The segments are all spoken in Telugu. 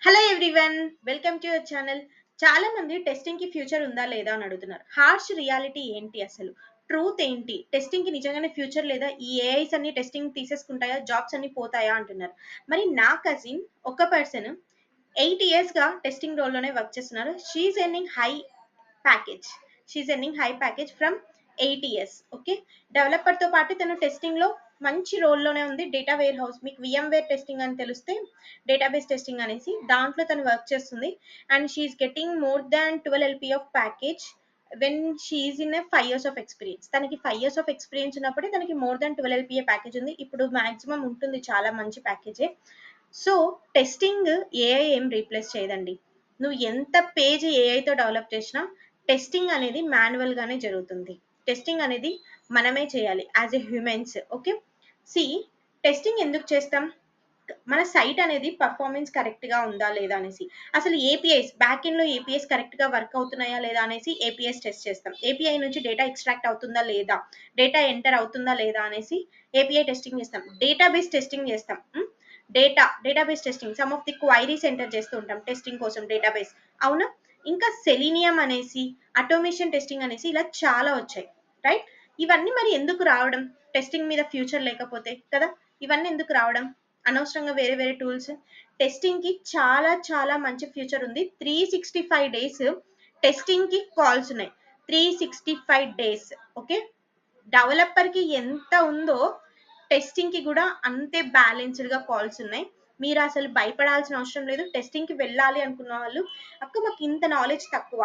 Hello everyone, welcome to your channel. చాలా మంది టెస్టింగ్ కి ఫ్యూచర్ ఉందా లేదా అని అడుగుతున్నారు. హార్ష్ రియాలిటీ ఏంటి అసలు? ట్రూత్ ఏంటి? టెస్టింగ్ కి నిజంగానే ఫ్యూచర్ లేదా? ఈ ఏఐస్ అన్ని టెస్టింగ్ తీసేసుకుంటాయా? జాబ్స్ అన్ని పోతాయా అంటున్నారు. మరి నా కజిన్ ఒక పర్సన్ 8 years గా టెస్టింగ్ రోల్ లోనే వర్క్ చేస్తున్నారు. She's earning high package. From 8 years. Okay, developer తో పాటు తను టెస్టింగ్ లో మంచి రోల్లోనే ఉంది. డేటా వేర్ హౌస్, మీకు విఎంవేర్ టెస్టింగ్ అని తెలిస్తే డేటాబేస్ టెస్టింగ్ అనేసి దాంట్లో తను వర్క్ చేస్తుంది. And she's getting more than 12 LP of package when she's in 5 years of experience. తనకి 5 years ఆఫ్ ఎక్స్పీరియన్స్ ఉన్నప్పుడే తనకి మోర్ దాన్ 12 LPA ప్యాకేజ్ ఉంది. ఇప్పుడు మాక్సిమం ఉంటుంది, చాలా మంచి ప్యాకేజే. సో టెస్టింగ్ ఏఐ ఏం రీప్లేస్ చేయదండి. నువ్వు ఎంత పేజ్ ఏఐతో డెవలప్ చేసినా టెస్టింగ్ అనేది మాన్యువల్ గానే జరుగుతుంది. టెస్టింగ్ అనేది మనమే చేయాలి as a humans. Okay, see testing ఎందుకు చేస్తాం? మన సైట్ అనేది పర్ఫార్మెన్స్ కరెక్ట్ గా ఉందా లేదా అనేసి, అసలు ఏపీఐస్ బ్యాక్ ఎండ్ లో ఏపీఐస్ కరెక్ట్ గా వర్క్ అవుతున్నాయా లేదా అనేసి ఏపీఐస్ టెస్ట్ చేస్తాం. ఏపీఐ నుంచి డేటా ఎక్స్ట్రాక్ట్ అవుతుందా లేదా, డేటా ఎంటర్ అవుతుందా లేదా అనేసి ఏపీఐ టెస్టింగ్ చేస్తాం. డేటాబేస్ టెస్టింగ్ చేస్తాం. Database testing, some of the queries enter చేస్తూ ఉంటాం టెస్టింగ్ కోసం డేటాబేస్. అవునా? ఇంకా సెలీనియం అనేసి, ఆటోమేషన్ టెస్టింగ్ అనేసి ఇలా చాలా వచ్చాయి, రైట్? ఇవన్నీ మరి ఎందుకు రావడం? టెస్టింగ్ మీద ఫ్యూచర్ లేకపోతే కదా ఇవన్నీ ఎందుకు రావడం? అనవసరంగా వేరే వేరే టూల్స్. టెస్టింగ్ కి చాలా చాలా మంచి ఫ్యూచర్ ఉంది. 365 days టెస్టింగ్ కి కాల్స్ ఉన్నాయి. 365 days. ఓకే, డెవలపర్ కి ఎంత ఉందో టెస్టింగ్ కి కూడా అంతే బ్యాలెన్స్డ్ గా కాల్స్ ఉన్నాయి. మీరు అసలు భయపడాల్సిన అవసరం లేదు. టెస్టింగ్ కి వెళ్ళాలి అనుకున్న వాళ్ళు, అక్క మాకు ఇంత నాలెడ్జ్ తక్కువ,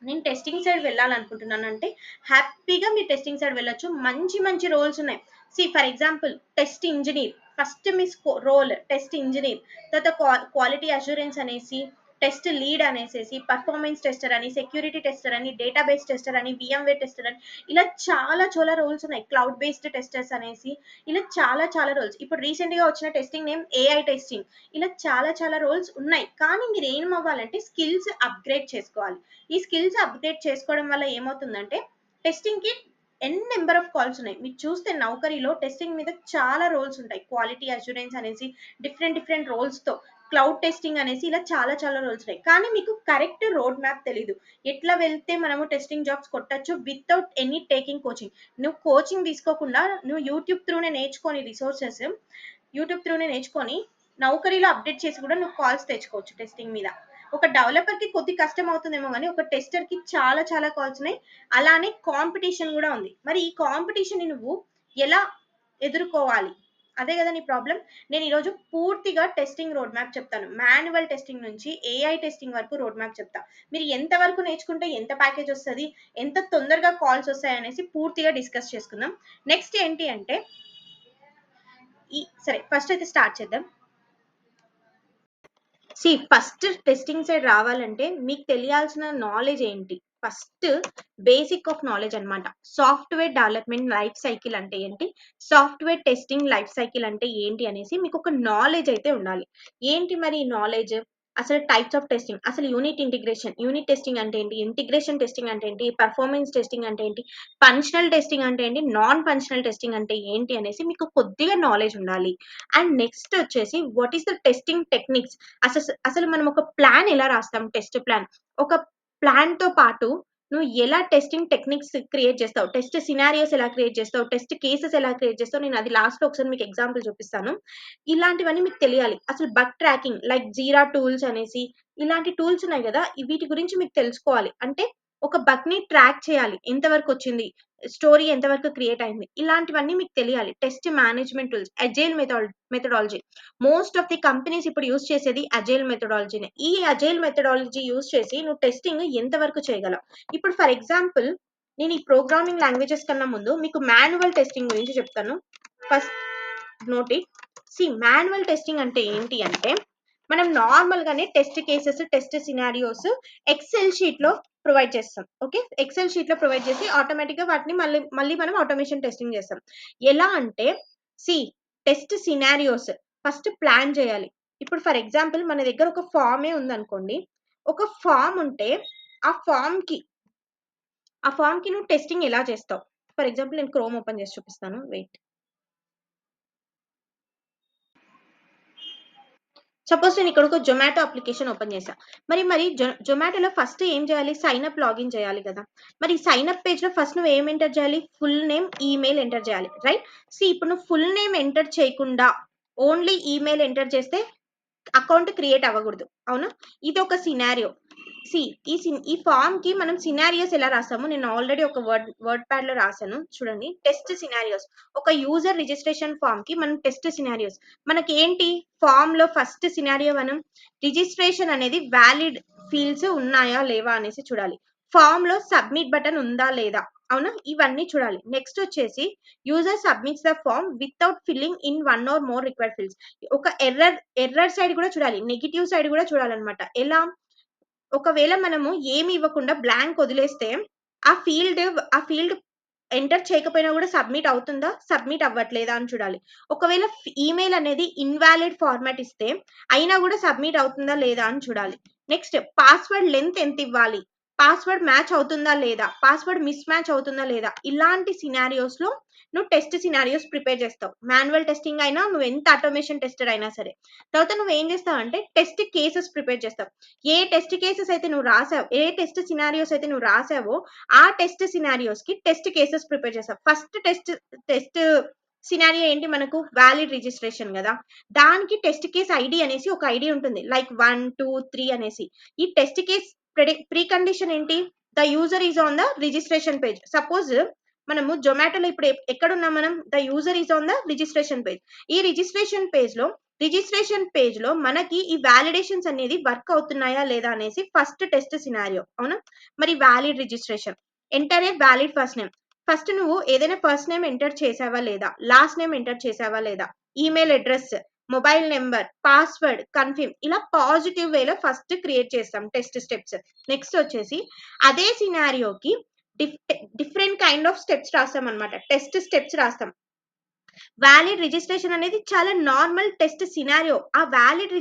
నేను టెస్టింగ్ సైడ్ వెళ్ళాలనుకుంటున్నాను అంటే హ్యాపీగా మీరు టెస్టింగ్ సైడ్ వెళ్ళొచ్చు. మంచి మంచి రోల్స్ ఉన్నాయి. See for example test engineer, first మీ రోల్ టెస్ట్ ఇంజనీర్. తర్వాత క్వాలిటీ అష్యూరెన్స్ అనేసి, టెస్ట్ లీడ్ అనేసేసి, పర్ఫార్మెన్స్ టెస్టర్ అని, సెక్యూరిటీ టెస్టర్ అని, డేటాబేస్ టెస్టర్ అని, విఎంవేర్ టెస్టర్ అని, ఇలా చాలా చాలా రోల్స్ ఉన్నాయి. క్లౌడ్ బేస్డ్ టెస్టర్స్ అనేసి, ఇలా చాలా చాలా రోల్స్. ఇప్పుడు రీసెంట్ గా వచ్చిన టెస్టింగ్ నేమ్ ఏఐ టెస్టింగ్. ఇలా చాలా చాలా రోల్స్ ఉన్నాయి. కానీ మీరు ఏం అవ్వాలంటే స్కిల్స్ అప్గ్రేడ్ చేసుకోవాలి. ఈ స్కిల్స్ అప్డేట్ చేసుకోవడం వల్ల ఏమవుతుందంటే టెస్టింగ్ కి నెంబర్ ఆఫ్ కాల్స్ ఉన్నాయి. మీరు చూస్తే నౌకరీలో టెస్టింగ్ మీద చాలా రోల్స్ ఉంటాయి. క్వాలిటీ అష్యూరెన్స్ అనేసి డిఫరెంట్ డిఫరెంట్ రోల్స్ తో, క్లౌడ్ టెస్టింగ్ అనేసి ఇలా చాలా చాలా రోల్స్ ఉన్నాయి. కానీ మీకు కరెక్ట్ రోడ్ మ్యాప్ తెలీదు. ఎట్లా వెళ్తే మనము టెస్టింగ్ జాబ్స్ కొట్టచ్చు వితౌట్ ఎనీ టేకింగ్ కోచింగ్. నువ్వు కోచింగ్ తీసుకోకుండా నువ్వు యూట్యూబ్ త్రూనే నేర్చుకొని రిసోర్సెస్, యూట్యూబ్ త్రూనే నేర్చుకొని నౌకరీలో అప్డేట్ చేసి కూడా నువ్వు కాల్స్ తెచ్చుకోవచ్చు టెస్టింగ్ మీద. ఒక డెవలపర్ కి కొద్ది కష్టం అవుతుందేమో కానీ ఒక టెస్టర్ కి చాలా చాలా కాల్స్ ఉన్నాయి. అలానే కాంపిటీషన్ కూడా ఉంది. మరి ఈ కాంపిటీషన్ ని నువ్వు ఎలా ఎదుర్కోవాలి? అదే కదా నీ ప్రాబ్లం. నేను ఈరోజు పూర్తిగా టెస్టింగ్ రోడ్ మ్యాప్ చెప్తాను. మాన్యువల్ టెస్టింగ్ నుంచి ఏఐ టెస్టింగ్ వరకు రోడ్ మ్యాప్ చెప్తా. మీరు ఎంత వరకు నేర్చుకుంటే ఎంత ప్యాకేజ్ వస్తుంది, ఎంత తొందరగా కాల్స్ వస్తాయి అనేసి పూర్తిగా డిస్కస్ చేసుకుందాం. నెక్స్ట్ ఏంటి అంటే సరే ఫస్ట్ అయితే స్టార్ట్ చేద్దాం. ఫస్ట్ టెస్టింగ్ సైడ్ రావాలంటే మీకు తెలియాల్సిన నాలెడ్జ్ ఏంటి? ఫస్ట్ బేసిక్ ఆఫ్ నాలెడ్జ్ అనమాట. సాఫ్ట్వేర్ డెవలప్మెంట్ లైఫ్ సైకిల్ అంటే ఏంటి, సాఫ్ట్వేర్ టెస్టింగ్ లైఫ్ సైకిల్ అంటే ఏంటి అనేసి మీకు ఒక నాలెడ్జ్ అయితే ఉండాలి. ఏంటి మరి ఈ నాలెడ్జ్? అసలు టైప్స్ ఆఫ్ టెస్టింగ్, అసలు యూనిట్ టెస్టింగ్ అంటే ఏంటి, ఇంటిగ్రేషన్ టెస్టింగ్ అంటే ఏంటి, పర్ఫార్మెన్స్ టెస్టింగ్ అంటే ఏంటి, ఫంక్షనల్ టెస్టింగ్ అంటే ఏంటి, నాన్ ఫంక్షనల్ టెస్టింగ్ అంటే ఏంటి అనేసి మీకు కొద్దిగా నాలెడ్జ్ ఉండాలి. అండ్ నెక్స్ట్ వచ్చేసి what is the testing techniques. అసలు మనం ఒక ప్లాన్ ఎలా రాస్తాం? Test plan. ఒక ప్లాన్ తో పాటు నువ్వు ఎలా టెస్టింగ్ టెక్నిక్స్ క్రియేట్ చేస్తావు, టెస్ట్ సినారియోస్ ఎలా క్రియేట్ చేస్తావు, టెస్ట్ కేసెస్ ఎలా క్రియేట్ చేస్తావు, నేను అది లాస్ట్ లో ఒకసారి మీకు ఎగ్జాంపుల్ చూపిస్తాను. ఇలాంటివన్నీ మీకు తెలియాలి. అసలు బగ్ ట్రాకింగ్ లైక్ జీరా టూల్స్ అనేసి ఇలాంటి టూల్స్ ఉన్నాయి కదా, వీటి గురించి మీకు తెలుసుకోవాలి. అంటే ఒక బగ్ ని ట్రాక్ చేయాలి, ఎంతవరకు వచ్చింది, స్టోరీ ఎంతవరకు క్రియేట్ అయింది, ఇలాంటివన్నీ మీకు తెలియాలి. Test management tools, agile methodology. Most of the companies ఇప్పుడు యూస్ చేసేది అజైల్ మెథడాలజీనే. ఈ అజైల్ మెథడాలజీ యూస్ చేసి నువ్వు టెస్టింగ్ ఎంతవరకు చేయగలవు? ఇప్పుడు ఫర్ ఎగ్జాంపుల్ నేను ఈ ప్రోగ్రామింగ్ లాంగ్వేజెస్ కన్నా ముందు మీకు మాన్యువల్ టెస్టింగ్ గురించి చెప్తాను. First note it. Manual testing అంటే ఏంటి అంటే మనం నార్మల్ గానే test cases, test scenarios Excel sheet లో ప్రొవైడ్ చేస్తాం. ఓకే, ఎక్సెల్ షీట్ లో ప్రొవైడ్ చేసి ఆటోమేటిక్ గా వాటిని మళ్ళీ మనం ఆటోమేషన్ టెస్టింగ్ చేస్తాం. ఎలా అంటే టెస్ట్ సినారియోస్ ఫస్ట్ ప్లాన్ చేయాలి. ఇప్పుడు ఫర్ ఎగ్జాంపుల్ మన దగ్గర ఒక ఫామే ఉందనుకోండి. ఒక ఫామ్ ఉంటే ఆ ఫామ్ కి నువ్వు టెస్టింగ్ ఎలా చేస్తావు? ఫర్ ఎగ్జాంపుల్ నేను క్రోమ్ ఓపెన్ చేసి చూపిస్తాను, వెయిట్. సపోజ్ నేను ఇక్కడ ఒక జొమాటో అప్లికేషన్ ఓపెన్ చేశా. మరి జొమాటోలో ఫస్ట్ ఏం చేయాలి? సైన్ అప్, లాగిన్ చేయాలి కదా! మరి సైన్ అప్ పేజ్‌లో ఫస్ట్ నువ్వు ఏం ఎంటర్ చేయాలి? ఫుల్ నేమ్, ఈమెయిల్ ఎంటర్ చేయాలి. రైట్? ఇప్పుడు నువ్వు ఫుల్ నేమ్ ఎంటర్ చేయకుండా ఓన్లీ ఈమెయిల్ ఎంటర్ చేస్తే అకౌంట్ క్రియేట్ అవ్వకూడదు. అవునా? ఇది ఒక సినారియో. సి ఈ ఫామ్ కి మనం సినారియోస్ ఎలా రాస్తాము, నేను ఆల్రెడీ ఒక వర్డ్ ప్యాడ్ లో రాసాను చూడండి. టెస్ట్ సినారియోస్, ఒక యూజర్ రిజిస్ట్రేషన్ ఫామ్ కి మనం టెస్ట్ సినారియోస్, మనకి ఏంటి ఫామ్ లో ఫస్ట్ సినారియో మనం రిజిస్ట్రేషన్ అనేది వ్యాలిడ్ ఫీల్డ్స్ ఉన్నాయా లేవా అనేసి చూడాలి. ఫామ్ లో సబ్మిట్ బటన్ ఉందా లేదా, అవునా, ఇవన్నీ చూడాలి. నెక్స్ట్ వచ్చేసి user submits the form without filling in one or more required fields. ఒక ఎర్రర్ సైడ్ కూడా చూడాలి, నెగిటివ్ సైడ్ కూడా చూడాలన్నమాట. ఎలా? ఒకవేళ మనము ఏమి ఇవ్వకుండా బ్లాంక్ వదిలేస్తే ఆ ఫీల్డ్ ఎంటర్ చేయకపోయినా కూడా సబ్మిట్ అవుతుందా, సబ్మిట్ అవ్వట్లేదా అని చూడాలి. ఒకవేళ ఈమెయిల్ అనేది ఇన్వాలిడ్ ఫార్మాట్ ఇస్తే అయినా కూడా సబ్మిట్ అవుతుందా లేదా అని చూడాలి. నెక్స్ట్ పాస్వర్డ్ లెంత్ ఎంత ఇవ్వాలి, పాస్వర్డ్ మ్యాచ్ అవుతుందా లేదా, పాస్వర్డ్ మిస్ మ్యాచ్ అవుతుందా లేదా, ఇలాంటి సినారియోస్ లో నువ్వు టెస్ట్ సినారియోస్ ప్రిపేర్ చేస్తావు. మాన్యువల్ టెస్టింగ్ అయినా, నువ్వు ఎంత ఆటోమేషన్ టెస్టర్ అయినా సరే. తర్వాత నువ్వు ఏం చేస్తావు అంటే టెస్ట్ కేసెస్ ప్రిపేర్ చేస్తావు. ఏ టెస్ట్ కేసెస్ అయితే నువ్వు రాసావు, ఏ టెస్ట్ సినారియోస్ అయితే నువ్వు రాసావో ఆ టెస్ట్ సినారియోస్ కి టెస్ట్ కేసెస్ ప్రిపేర్ చేస్తావు. ఫస్ట్ టెస్ట్ సినారియో ఏంటి మనకు? వ్యాలిడ్ రిజిస్ట్రేషన్ కదా. దానికి టెస్ట్ కేస్ ఐడి అనేసి ఒక ఐడి ఉంటుంది, లైక్ 1 2 3 అనేసి. ఈ టెస్ట్ కేస్ ప్రీ కండిషన్ ఏంటి? The user is on the registration page. Suppose మనము జొమాటోలో ఇప్పుడు ఎక్కడున్నాం మనం? The user is on the registration page. ఈ రిజిస్ట్రేషన్ పేజ్ లో మనకి ఈ వ్యాలిడేషన్స్ అనేది వర్క్ అవుతున్నాయా లేదా అనేసి ఫస్ట్ టెస్ట్ సినారియో. అవునా? మరి valid registration, enter a valid first name. First నువ్వు ఏదైనా ఫస్ట్ నేమ్ ఎంటర్ చేసావా లేదా, లాస్ట్ నేమ్ ఎంటర్ చేసావా లేదా, email address, mobile number, password confirm, ఇలా పాజిటివ్ వేలో ఫస్ట్ క్రియేట్ చేస్తాం టెస్ట్ స్టెప్స్. నెక్స్ట్ వచ్చేసి అదే సినారియోకి డిఫరెంట్ కైండ్ ఆఫ్ స్టెప్స్ రాస్తాం అనమాట, టెస్ట్ స్టెప్స్ రాస్తాం. వ్యాలిడ్ రిజిస్ట్రేషన్ అనేది చాలా నార్మల్ టెస్ట్ సినారియో. ఆ వ్యాలిడ్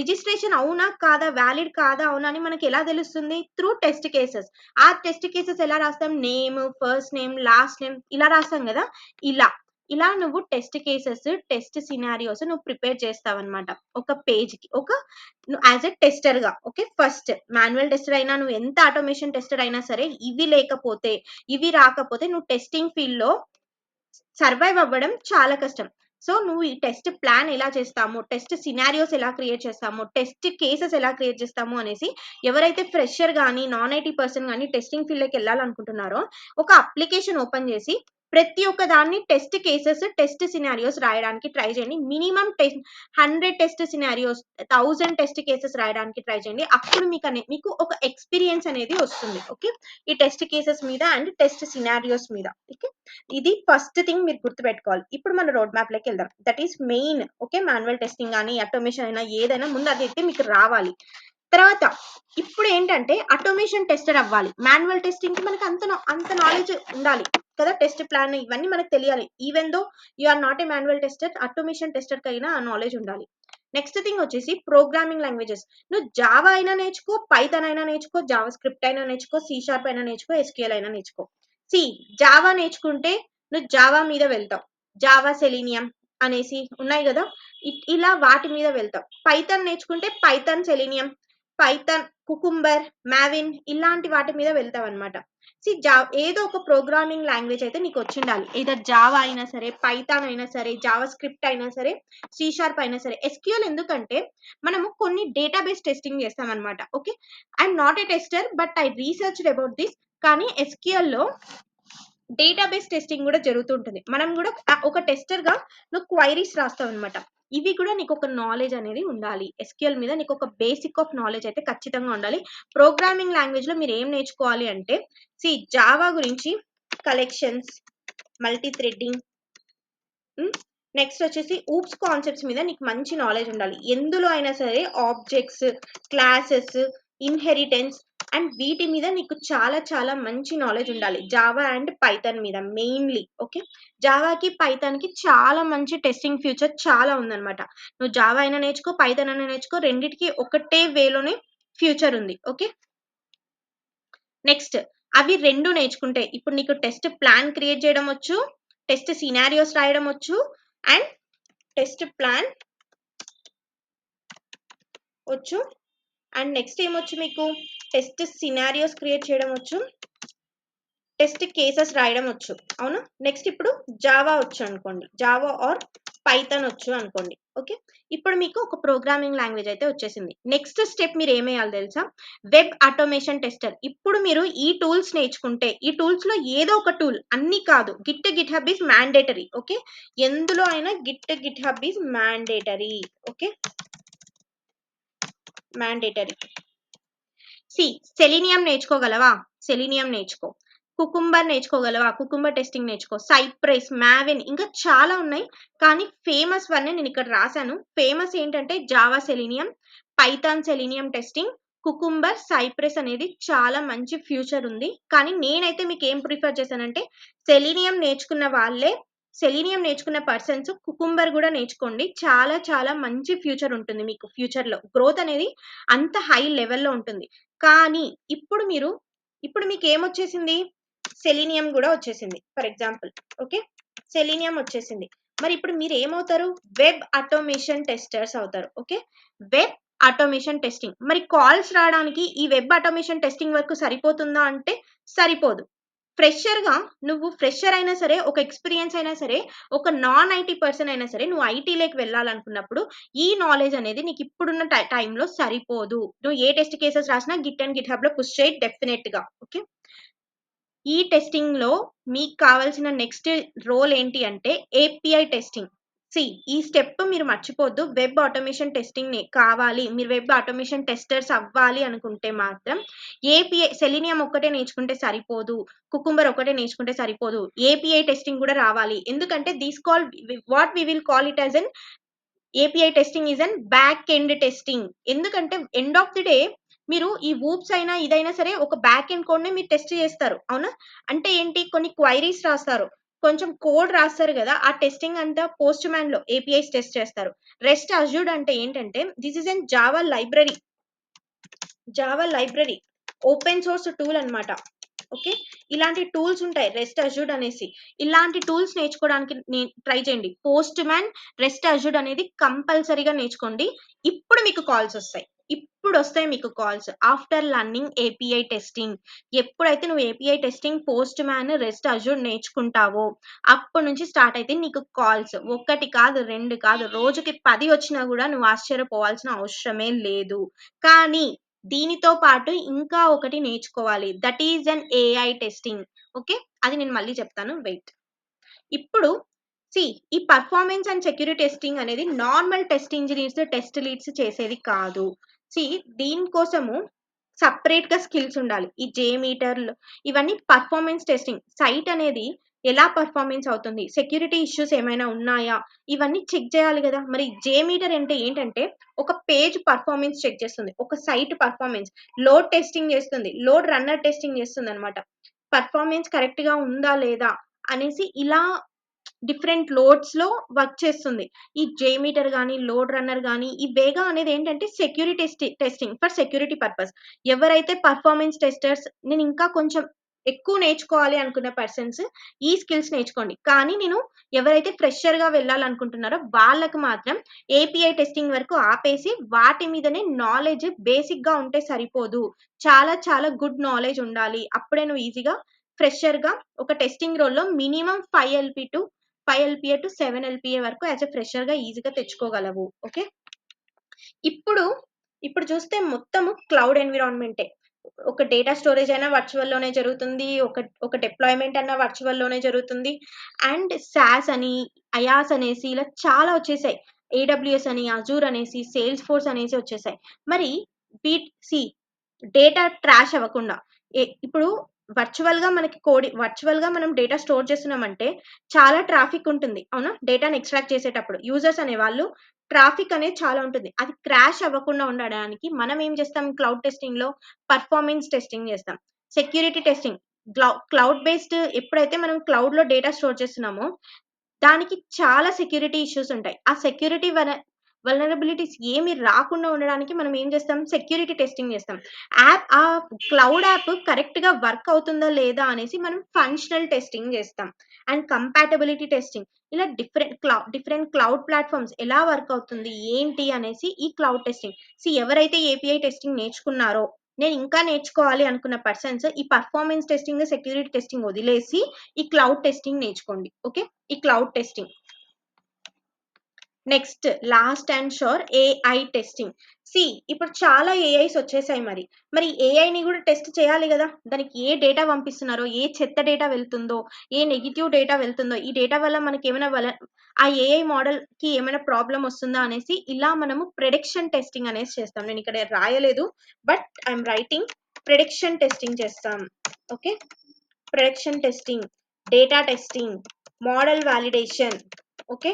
రిజిస్ట్రేషన్ అవునా కాదా, వ్యాలిడ్ కాదా అవునా అని మనకి ఎలా తెలుస్తుంది? Through test cases. ఆ టెస్ట్ కేసెస్ ఎలా రాస్తాం? Name, first name, last name ఇలా రాస్తాం కదా. ఇలా ఇలా నువ్వు టెస్ట్ కేసెస్, టెస్ట్ సినారియోస్ నువ్వు ప్రిపేర్ చేస్తావు అనమాట ఒక పేజ్ కి, ఒక యాజ్ ఎ టెస్టర్ గా. ఓకే, ఫస్ట్ మాన్యువల్ టెస్టర్ అయినా, నువ్వు ఎంత ఆటోమేషన్ టెస్టర్ అయినా సరే, ఇవి లేకపోతే, ఇవి రాకపోతే నువ్వు టెస్టింగ్ ఫీల్డ్ లో సర్వైవ్ అవ్వడం చాలా కష్టం. సో నువ్వు ఈ టెస్ట్ ప్లాన్ ఎలా చేస్తాము, టెస్ట్ సినారియోస్ ఎలా క్రియేట్ చేస్తాము, టెస్ట్ కేసెస్ ఎలా క్రియేట్ చేస్తాము అనేసి ఎవరైతే ఫ్రెషర్ కానీ, నాన్ ఐటీ పర్సన్ కానీ టెస్టింగ్ ఫీల్డ్కి వెళ్ళాలనుకుంటున్నారో ఒక అప్లికేషన్ ఓపెన్ చేసి ప్రతి ఒక్క దాన్ని టెస్ట్ కేసెస్, టెస్ట్ సినారియోస్ రాయడానికి ట్రై చేయండి. Minimum 100 test scenarios, 1000 test cases రాయడానికి ట్రై చేయండి. అప్పుడు మీకు ఒక ఎక్స్పీరియన్స్ అనేది వస్తుంది. ఓకే, ఈ టెస్ట్ కేసెస్ మీద అండ్ టెస్ట్ సినారియోస్ మీద. ఓకే, ఇది ఫస్ట్ థింగ్ మీరు గుర్తుపెట్టుకోవాలి. ఇప్పుడు మన రోడ్ మ్యాప్ లోకి వెళ్దాం. That is main. Okay, manual testing కానీ ఆటోమేషన్ అయినా ఏదైనా ముందు అదైతే మీకు రావాలి. తర్వాత ఇప్పుడు ఏంటంటే ఆటోమేషన్ టెస్టర్ అవ్వాలి. మాన్యువల్ టెస్టింగ్ కి మనకి అంత నాలెడ్జ్ ఉండాలి కదా, టెస్ట్ ప్లాన్ ఇవన్నీ మనకు తెలియాలి. Even though you are not a manual tester, automation tester కైనా ఆ నాలెడ్జ్ ఉండాలి. నెక్స్ట్ థింగ్ వచ్చేసి ప్రోగ్రామింగ్ లాంగ్వేజెస్. నువ్వు జావా అయినా నేర్చుకో, పైథాన్ అయినా నేర్చుకో, జావా స్క్రిప్ట్ అయినా నేర్చుకో, సి షార్ప్ అయినా నేర్చుకో, ఎస్క్యూఎల్ అయినా నేర్చుకో. సి జావా నేర్చుకుంటే నువ్వు జావా మీద వెళ్తావు, జావా సెలీనియం అనేసి ఉన్నాయి కదా, ఇలా వాటి మీద వెళ్తావు. పైథాన్ నేర్చుకుంటే పైథాన్ సెలీనియం, పైథాన్ కుకుంబర్, మావిన్ ఇలాంటి వాటి మీద వెళ్తావు అనమాట. ఏదో ఒక ప్రోగ్రామింగ్ లాంగ్వేజ్ అయితే నీకు వచ్చి ఉండాలి. ఏదో జావా అయినా సరే, పైథాన్ అయినా సరే, జావా స్క్రిప్ట్ అయినా సరే, సి షార్ప్ అయినా సరే. ఎస్క్యూఎల్ ఎందుకంటే మనము కొన్ని డేటాబేస్ టెస్టింగ్ చేస్తాం అనమాట. Okay, I'm not a tester but I researched about this. కానీ ఎస్క్యూఎల్ లో డేటాబేస్ టెస్టింగ్ కూడా జరుగుతుంటుంది. మనం కూడా ఒక టెస్టర్ గా నువ్వు క్వైరీస్ రాస్తావు అనమాట. ఇవి కూడా నీకు ఒక నాలెడ్జ్ అనేది ఉండాలి. ఎస్క్యూఎల్ మీద నీకు ఒక బేసిక్ ఆఫ్ నాలెడ్జ్ అయితే ఖచ్చితంగా ఉండాలి. ప్రోగ్రామింగ్ లాంగ్వేజ్ లో మీరు ఏం నేర్చుకోవాలి అంటే జావా గురించి కలెక్షన్స్, మల్టీ థ్రెడ్డింగ్, నెక్స్ట్ వచ్చేసి ఊప్స్ కాన్సెప్ట్స్ మీద నీకు మంచి నాలెడ్జ్ ఉండాలి. ఎందులో అయినా సరే ఆబ్జెక్ట్స్, క్లాసెస్, ఇన్హెరిటెన్స్ అండ్ వీటి మీద నీకు చాలా చాలా మంచి నాలెడ్జ్ ఉండాలి. జావా అండ్ పైథాన్ మీద మెయిన్లీ. ఓకే, జావాకి పైథాన్ కి చాలా మంచి టెస్టింగ్ ఫ్యూచర్ చాలా ఉందన్నమాట. నువ్వు జావా అయినా నేర్చుకో, పైథాన్ అయినా నేర్చుకో, రెండిటికి ఒకటే వేలోనే ఫ్యూచర్ ఉంది. ఓకే, నెక్స్ట్ అవి రెండు నేర్చుకుంటే ఇప్పుడు నీకు టెస్ట్ ప్లాన్ క్రియేట్ చేయడం వచ్చు, టెస్ట్ సినారియోస్ రాయడం వచ్చు అండ్ టెస్ట్ ప్లాన్ వచ్చు. అండ్ నెక్స్ట్ ఏమొచ్చు మీకు? టెస్ట్ సినారియోస్ క్రియేట్ చేయడం వచ్చు. టెస్ట్ కేసెస్ రాయడం వచ్చు. అవునా? నెక్స్ట్ ఇప్పుడు జావా వచ్చు అనుకోండి. జావా ఆర్ పైథాన్ వచ్చు అనుకోండి. ఓకే. ఇప్పుడు మీకు ఒక ప్రోగ్రామింగ్ లాంగ్వేజ్ అయితే వచ్చేసింది. నెక్స్ట్ స్టెప్ మీరు ఏమేయాలి తెలుసా? Web automation tester. ఇప్పుడు మీరు ఈ టూల్స్ నేర్చుకుంటే, ఈ టూల్స్ లో ఏదో ఒక టూల్, అన్ని కాదు, GitHub is mandatory. Okay. ఎందులో అయినా GitHub is mandatory. Okay, mandatory. Selenium నేర్చుకోగలవా? సెలీనియం నేర్చుకో. కుకుంబర్ నేర్చుకోగలవా? కుకుంబర్ టెస్టింగ్ నేర్చుకో. సైప్రెస్, మావెన్, ఇంకా చాలా ఉన్నాయి. కానీ ఫేమస్ వన్ నేను ఇక్కడ రాశాను. ఫేమస్ ఏంటంటే Java Selenium, Python Selenium testing, Cucumber, Cypress అనేది చాలా మంచి ఫ్యూచర్ ఉంది. కానీ నేనైతే మీకు ఏం ప్రిఫర్ చేశానంటే సెలీనియం నేర్చుకున్న వాళ్ళే, సెలీనియం నేర్చుకున్న పర్సన్స్ కుకుంబర్ కూడా నేర్చుకోండి. చాలా చాలా మంచి ఫ్యూచర్ ఉంటుంది మీకు. ఫ్యూచర్లో గ్రోత్ అనేది అంత హై లెవెల్లో ఉంటుంది. కానీ ఇప్పుడు మీకు ఏమొచ్చేసింది? సెలీనియం కూడా వచ్చేసింది ఫర్ ఎగ్జాంపుల్. ఓకే, సెలీనియం వచ్చేసింది. మరి ఇప్పుడు మీరు ఏమవుతారు? వెబ్ ఆటోమేషన్ టెస్టర్స్ అవుతారు. Okay, web automation testing. మరి కాల్స్ రావడానికి ఈ వెబ్ ఆటోమేషన్ టెస్టింగ్ వరకు సరిపోతుందా అంటే సరిపోదు. నువ్వు ఫ్రెషర్ అయినా సరే, ఒక ఎక్స్పీరియన్స్ అయినా సరే, ఒక నాన్ ఐటీ పర్సన్ అయినా సరే, నువ్వు ఐటీలోకి వెళ్ళాలనుకున్నప్పుడు ఈ నాలెడ్జ్ అనేది నీకు ఇప్పుడున్న టైంలో సరిపోదు. నువ్వు ఏ టెస్ట్ కేసెస్ రాసినా గిట్ అండ్ గిట్ హబ్ లో పుష్ చేయి డెఫినెట్ గా. ఓకే, ఈ టెస్టింగ్ లో మీకు కావాల్సిన నెక్స్ట్ రోల్ ఏంటి అంటే ఏపీఐ టెస్టింగ్. ఈ స్టెప్ మీరు మర్చిపోద్దు. వెబ్ ఆటోమేషన్ టెస్టింగ్ కావాలి, మీరు వెబ్ ఆటోమేషన్ టెస్టర్స్ అవ్వాలి అనుకుంటే మాత్రం ఏపీఐ సెలీనియం ఒక్కటే నేర్చుకుంటే సరిపోదు, కుకుంబర్ ఒకటే నేర్చుకుంటే సరిపోదు, ఏపీఐ టెస్టింగ్ కూడా రావాలి. ఎందుకంటే what we will call it as an API testing is an back end testing. ఎందుకంటే ఎండ్ ఆఫ్ ది డే మీరు ఈ వూప్స్ అయినా ఇదైనా సరే ఒక బ్యాక్ ఎండ్ కోడ్ ని మీరు టెస్ట్ చేస్తారు. అవునా? అంటే ఏంటి? కొన్ని క్వైరీస్ రాస్తారు, కొంచెం కోడ్ రాస్తారు కదా, ఆ టెస్టింగ్ అంతా పోస్ట్ మ్యాన్ లో ఏపీఐస్ టెస్ట్ చేస్తారు. రెస్ట్ అజ్యూర్డ్ అంటే ఏంటంటే this is an Java library open source tool అన్నమాట. ఓకే, ఇలాంటి టూల్స్ ఉంటాయి, రెస్ట్ అజ్యూర్డ్ అనేసి. ఇలాంటి టూల్స్ నేర్చుకోవడానికి ట్రై చేయండి. పోస్ట్ మ్యాన్, రెస్ట్ అజ్యూర్డ్ అనేది కంపల్సరీగా నేర్చుకోండి. ఇప్పుడు మీకు కాల్స్ వస్తాయి. ఇప్పుడు వస్తాయి మీకు calls after learning API testing. ఎప్పుడైతే నువ్వు API testing, Postman, REST assured నేర్చుకుంటావో అప్పటి నుంచి స్టార్ట్ అయితే నీకు కాల్స్ ఒకటి కాదు, రెండు కాదు, రోజుకి 10 వచ్చినా కూడా నువ్వు ఆశ్చర్యపోవాల్సిన అవసరమే లేదు. కానీ దీనితో పాటు ఇంకా ఒకటి నేర్చుకోవాలి, that is an AI testing. Okay, అది నేను మళ్ళీ చెప్తాను, వెయిట్. ఇప్పుడు ఈ పర్ఫార్మెన్స్ అండ్ సెక్యూరిటీ టెస్టింగ్ అనేది normal test engineers, test leads చేసేది కాదు. దీనికోసము సపరేట్ గా స్కిల్స్ ఉండాలి. ఈ జేమీటర్లు ఇవన్నీ పర్ఫార్మెన్స్ టెస్టింగ్. సైట్ అనేది ఎలా పర్ఫార్మెన్స్ అవుతుంది, సెక్యూరిటీ ఇష్యూస్ ఏమైనా ఉన్నాయా, ఇవన్నీ చెక్ చేయాలి కదా. మరి జేమీటర్ అంటే ఏంటంటే ఒక పేజ్ పర్ఫార్మెన్స్ చెక్ చేస్తుంది, ఒక సైట్ పర్ఫార్మెన్స్, లోడ్ టెస్టింగ్ చేస్తుంది, లోడ్ రన్నర్ టెస్టింగ్ చేస్తుంది అనమాట. పర్ఫార్మెన్స్ కరెక్ట్ గా ఉందా లేదా అనేసి ఇలా డిఫరెంట్ లోడ్స్ లో వర్క్ చేస్తుంది. ఈ జేమీటర్ గానీ, లోడ్ రన్నర్ గానీ, ఈ వేగా అనేది ఏంటంటే security testing for security purpose. ఎవరైతే పర్ఫార్మెన్స్ టెస్టర్స్, నేను ఇంకా కొంచెం ఎక్కువ నేర్చుకోవాలి అనుకున్న పర్సన్స్ ఈ స్కిల్స్ నేర్చుకోండి. కానీ నేను ఎవరైతే ఫ్రెషర్ గా వెళ్ళాలనుకుంటున్నారో వాళ్ళకి మాత్రం ఏపీఐ టెస్టింగ్ వరకు ఆపేసి వాటి మీదనే నాలెడ్జ్ బేసిక్ గా ఉంటే సరిపోదు. చాలా చాలా గుడ్ నాలెడ్జ్ ఉండాలి. అప్పుడే నువ్వు ఈజీగా ఫ్రెషర్ గా ఒక టెస్టింగ్ రోల్ లో మినిమం 5 LPA టు 7 LPA వరకు యాజ్ ఎ ఫ్రెషర్ గా ఈజీగా తెచ్చుకోగలవు. ఓకే, ఇప్పుడు ఇప్పుడు చూస్తే మొత్తము క్లౌడ్ ఎన్విరాన్మెంటే. ఒక డేటా స్టోరేజ్ అయినా వర్చువల్ లోనే జరుగుతుంది, ఒక డిప్లాయ్మెంట్ అన్నా వర్చువల్ లోనే జరుగుతుంది. అండ్ సాస్ అని, అయాస్ అనేసి ఇలా చాలా వచ్చేసాయి. ఏడబ్ల్యూఎస్ అని, అజూర్ అనేసి, సేల్స్ ఫోర్స్ అనేసి వచ్చేసాయి. మరి సి డేటా ట్రాష్ అవ్వకుండా ఇప్పుడు వర్చువల్ గా మనం డేటా స్టోర్ చేస్తున్నామంటే చాలా ట్రాఫిక్ ఉంటుంది. అవునా? డేటాని ఎక్స్ట్రాక్ట్ చేసేటప్పుడు యూజర్స్ అనే వాళ్ళు ట్రాఫిక్ అనేది చాలా ఉంటుంది. అది క్రాష్ అవ్వకుండా ఉండడానికి మనం ఏం చేస్తాం? క్లౌడ్ టెస్టింగ్ లో పర్ఫార్మెన్స్ టెస్టింగ్ చేస్తాం. సెక్యూరిటీ టెస్టింగ్, క్లౌడ్ బేస్డ్ ఎప్పుడైతే మనం క్లౌడ్ లో డేటా స్టోర్ చేస్తున్నామో దానికి చాలా సెక్యూరిటీ ఇష్యూస్ ఉంటాయి. ఆ సెక్యూరిటీ వల్నరబిలిటీస్ ఏమి రాకుండా ఉండడానికి మనం ఏం చేస్తాం, సెక్యూరిటీ టెస్టింగ్ చేస్తాం. ఆ క్లౌడ్ యాప్ కరెక్ట్‌గా వర్క్ అవుతుందా లేదా అనేసి మనం ఫంక్షనల్ టెస్టింగ్ చేస్తాం. అండ్ కంపాటబిలిటీ టెస్టింగ్, ఇలా డిఫరెంట్ క్లౌడ్ ప్లాట్‌ఫార్మ్స్ ఎలా వర్క్ అవుతుంది, ఏంటి అనేసి ఈ క్లౌడ్ టెస్టింగ్. ఎవరైతే ఏపీఐ టెస్టింగ్ నేర్చుకున్నారో, నేను ఇంకా నేర్చుకోవాలి అనుకున్న పర్సన్స్ ఈ పర్ఫార్మెన్స్ టెస్టింగ్, సెక్యూరిటీ టెస్టింగ్ వదిలేసి ఈ క్లౌడ్ టెస్టింగ్ నేర్చుకోండి. ఓకే, ఈ cloud testing. Next last and sure AI testing. ఇప్పుడు చాలా ఏఐస్ వచ్చేసాయి. మరి ఏఐని కూడా టెస్ట్ చేయాలి కదా. దానికి ఏ డేటా పంపిస్తున్నారో, ఏ చెత్త డేటా వెళ్తుందో, ఏ నెగిటివ్ డేటా వెళ్తుందో, ఈ డేటా వల్ల మనకి ఏమైనా ఆ ఏఐ మోడల్ కి ఏమైనా ప్రాబ్లం వస్తుందా అనేసి ఇలా మనము ప్రెడిక్షన్ టెస్టింగ్ అనేసి చేస్తాం. నేను ఇక్కడ రాయలేదు, but I'm writing. Prediction testing చేస్తాం. Okay, prediction testing, data testing, model validation. Okay,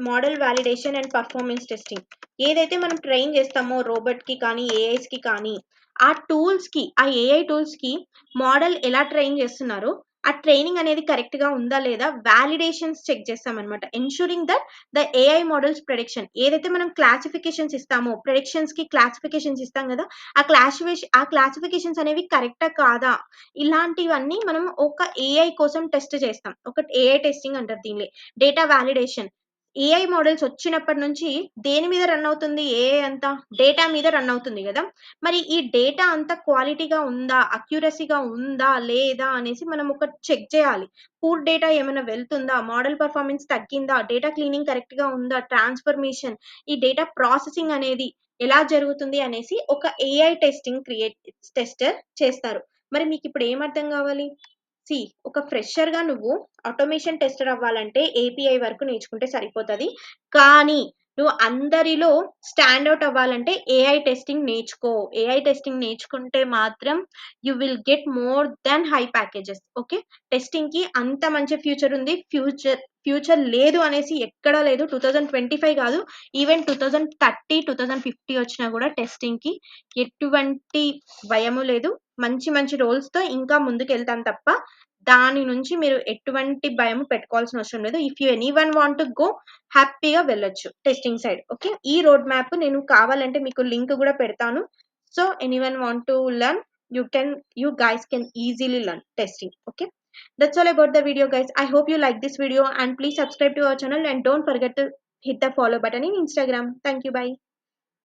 model validation and performance testing. ఏదైతే మనం ట్రైన్ చేస్తామో రోబోట్ కి కానీ, ఏఐస్ కి కానీ, ఆ టూల్స్ కి, ఆ ఏఐ టూల్స్ కి మోడల్ ఎలా ట్రైన్ చేస్తున్నారో, ఆ ట్రైనింగ్ అనేది కరెక్ట్ గా ఉందా లేదా వాలిడేషన్స్ చెక్ చేస్తాం అనమాట. Ensuring that the AI models prediction, ఏదైతే మనం క్లాసిఫికేషన్స్ ఇస్తామో, ప్రెడిక్షన్స్ కి క్లాసిఫికేషన్స్ ఇస్తాం కదా, ఆ క్లాసిఫికేషన్స్ అనేవి కరెక్టా కాదా, ఇలాంటివన్నీ మనం ఒక ఏఐ కోసం టెస్ట్ చేస్తాం. ఒక ఏఐ టెస్టింగ్ అంటారు దీనిని. డేటా వాలిడేషన్, ఏఐ మోడల్స్ వచ్చినప్పటి నుంచి దేని మీద రన్ అవుతుంది, ఏఐ అంతా డేటా మీద రన్ అవుతుంది కదా. మరి ఈ డేటా అంతా క్వాలిటీగా ఉందా, అక్యురసీగా ఉందా లేదా అనేసి మనం ఒక చెక్ చేయాలి. పూర్ డేటా ఏమైనా వెళ్తుందా, మోడల్ పర్ఫార్మెన్స్ తగ్గిందా, డేటా క్లీనింగ్ కరెక్ట్ గా ఉందా, ట్రాన్స్ఫర్మేషన్, ఈ డేటా ప్రాసెసింగ్ అనేది ఎలా జరుగుతుంది అనేసి ఒక ఏఐ టెస్టర్ చేస్తారు. మరి మీకు ఇప్పుడు ఏం అర్థం కావాలి? సి ఒక ఫ్రెషర్ గా నువ్వు ఆటోమేషన్ టెస్టర్ అవ్వాలంటే ఏపీఐ వరకు నేర్చుకుంటే సరిపోతది. కానీ నువ్వు అందరిలో స్టాండ్ ఔట్ అవ్వాలంటే ఏఐ టెస్టింగ్ నేర్చుకో. ఏఐ టెస్టింగ్ నేర్చుకుంటే మాత్రం you will get more than high packages. Okay, testing కి అంత మంచి ఫ్యూచర్ ఉంది. ఫ్యూచర్ లేదు అనేసి ఎక్కడా లేదు. 2025 కాదు, ఈవెన్ 2030, 2050 వచ్చినా కూడా టెస్టింగ్ కి ఎటువంటి భయము లేదు. మంచి మంచి రోల్స్ తో ఇంకా ముందుకు వెళ్తాం తప్ప దాని నుంచి మీరు ఎటువంటి భయం పెట్టుకోవాల్సిన అవసరం లేదు. If you anyone want to go, హ్యాపీగా వెళ్ళొచ్చు టెస్టింగ్ సైడ్. ఓకే, ఈ రోడ్ మ్యాప్ నేను కావాలంటే మీకు లింక్ కూడా పెడతాను. So anyone want to learn, you guys can easily learn testing. Okay, that's all about the video, guys. I hope you like this video and please subscribe to our channel and don't forget to hit the follow button in Instagram. Thank you, bye.